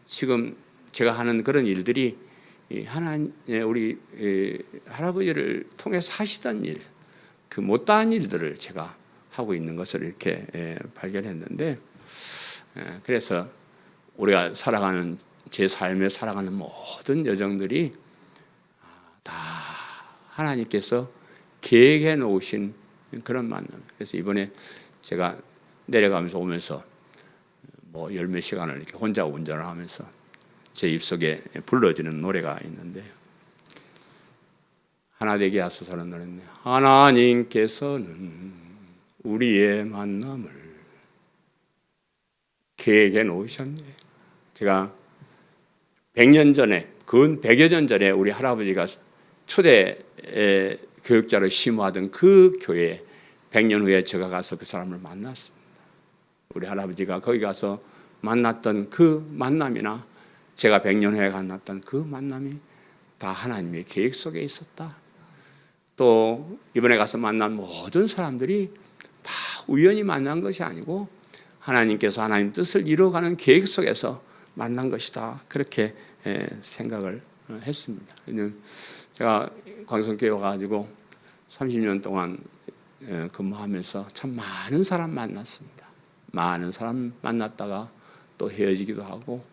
지금 제가 하는 그런 일들이 우리 할아버지를 통해서 하시던 일, 그 못다한 일들을 제가 하고 있는 것을 이렇게 발견했는데 그래서 우리가 살아가는 제 삶에 살아가는 모든 여정들이 다 하나님께서 계획해 놓으신 그런 만남. 그래서 이번에 제가 내려가면서 오면서 뭐 열 몇 시간을 이렇게 혼자 운전을 하면서 제 입속에 불러지는 노래가 있는데 하나 되게 하소서라는 노래인데 하나님께서는 우리의 만남을 계획해 놓으셨네. 제가 100년 전에 근 100여 년 전에 우리 할아버지가 초대 교육자로 심호하던 그 교회에 100년 후에 제가 가서 그 사람을 만났습니다. 우리 할아버지가 거기 가서 만났던 그 만남이나 제가 100년 후에 만났던 그 만남이 다 하나님의 계획 속에 있었다. 또 이번에 가서 만난 모든 사람들이 다 우연히 만난 것이 아니고 하나님께서 하나님 뜻을 이루어가는 계획 속에서 만난 것이다. 그렇게 생각을 했습니다. 제가 광성교회 와가지고 30년 동안 근무하면서 참 많은 사람 만났습니다. 많은 사람 만났다가 또 헤어지기도 하고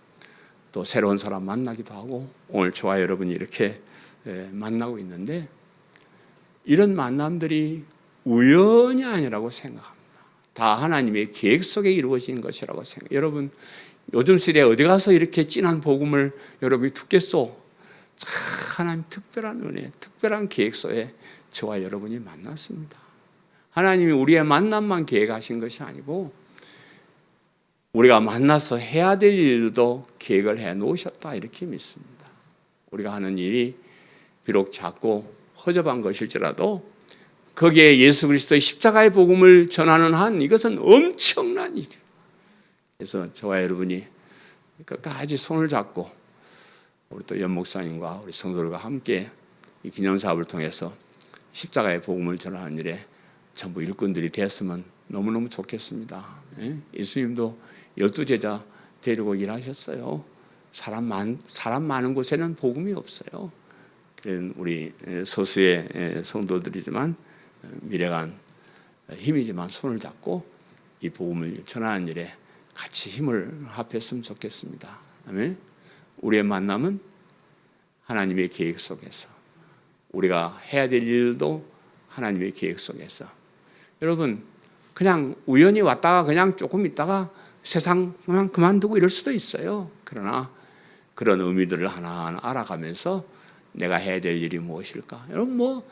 또 새로운 사람 만나기도 하고 오늘 저와 여러분이 이렇게 만나고 있는데 이런 만남들이 우연이 아니라고 생각합니다. 다 하나님의 계획 속에 이루어진 것이라고 생각해요. 여러분 요즘 시대에 어디 가서 이렇게 진한 복음을 여러분이 듣겠소? 하나님 특별한 은혜, 특별한 계획 속에 저와 여러분이 만났습니다. 하나님이 우리의 만남만 계획하신 것이 아니고 우리가 만나서 해야 될 일도 계획을 해 놓으셨다, 이렇게 믿습니다. 우리가 하는 일이 비록 작고 허접한 것일지라도 거기에 예수 그리스도의 십자가의 복음을 전하는 한 이것은 엄청난 일이에요. 그래서 저와 여러분이 끝까지 손을 잡고 우리 또 연 목사님과 우리 성도들과 함께 이 기념사업을 통해서 십자가의 복음을 전하는 일에 전부 일꾼들이 되었으면 너무너무 좋겠습니다. 예수님도 12제자 데리고 일하셨어요. 사람 많은 곳에는 복음이 없어요. 그런 우리 소수의 성도들이지만 미래간 힘이지만 손을 잡고 이 복음을 전하는 일에 같이 힘을 합했으면 좋겠습니다. 아멘. 우리의 만남은 하나님의 계획 속에서, 우리가 해야 될 일도 하나님의 계획 속에서. 여러분, 그냥 우연히 왔다가 그냥 조금 있다가 세상 그만두고 이럴 수도 있어요. 그러나 그런 의미들을 하나하나 알아가면서 내가 해야 될 일이 무엇일까? 여러분, 뭐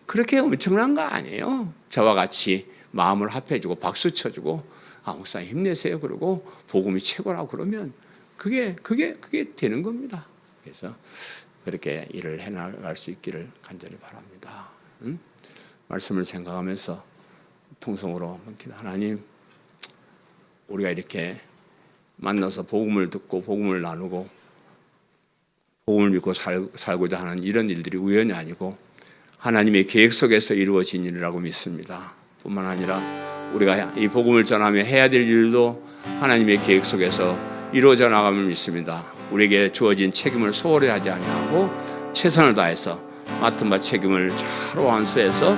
그렇게 엄청난 거 아니에요. 저와 같이 마음을 합해주고 박수 쳐주고, 아, 목사님 힘내세요, 그러고 복음이 최고라고 그러면 그게 되는 겁니다. 그래서 그렇게 일을 해나갈 수 있기를 간절히 바랍니다. 말씀을 생각하면서 통성으로 하나님, 우리가 이렇게 만나서 복음을 듣고 복음을 나누고 복음을 믿고 살고자 하는 이런 일들이 우연이 아니고 하나님의 계획 속에서 이루어진 일이라고 믿습니다. 뿐만 아니라 우리가 이 복음을 전하며 해야 될 일도 하나님의 계획 속에서 이루어져 나감을 믿습니다. 우리에게 주어진 책임을 소홀히 하지 아니하고 최선을 다해서 맡은 바 책임을 잘 완수해서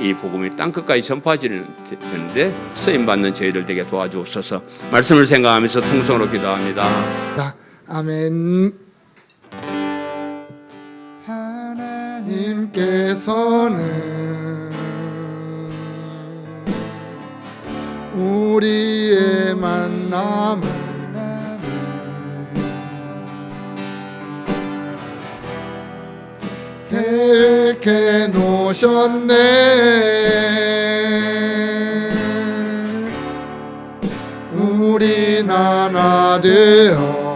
이 복음이 땅끝까지 전파되는데 쓰임받는 저희들 되게 도와주옵소서. 말씀을 생각하면서 통성으로 기도합니다. 아멘. 하나님께서는 우리의 만남을 계획해 놓으셨네. 우린 하나 되어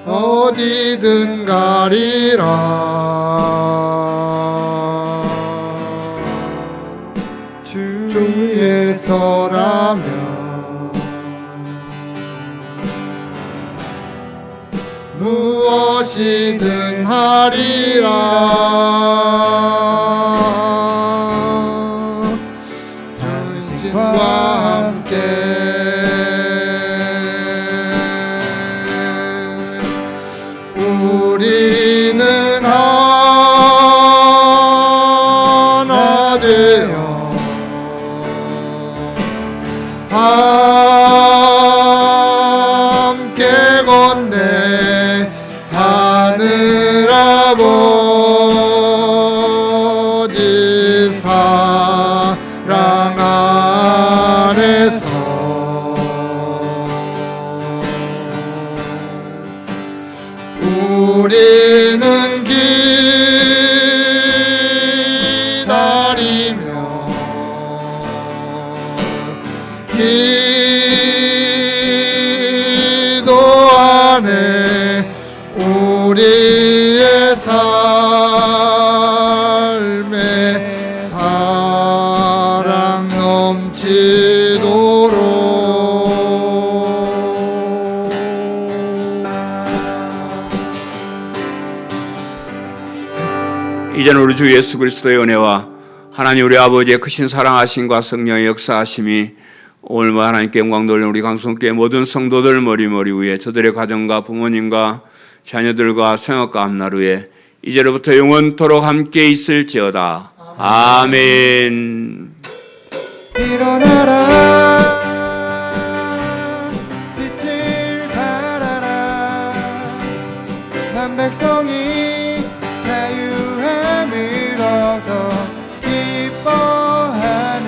어디든 가리라. 주에서라면 무엇이든 하리라. 당신과 함께 우리는 하나 되어 함께 건네 하늘 아버지 사랑 안에서 우리는 기다리며 기도하네. 우리의 삶에 사랑 넘치도록. 이제는 우리 주 예수 그리스도의 은혜와 하나님 우리 아버지의 크신 사랑하심과 성령의 역사하심이 오늘만 하나님께 영광 돌리는 우리 강성교회 모든 성도들 머리머리 위에 저들의 가정과 부모님과 자녀들과 생업과 앞나루에 이제로부터 영원토록 함께 있을지어다. 아멘. 일어나라 빛을 발하라 만 백성이 자유함을 얻어 기뻐하는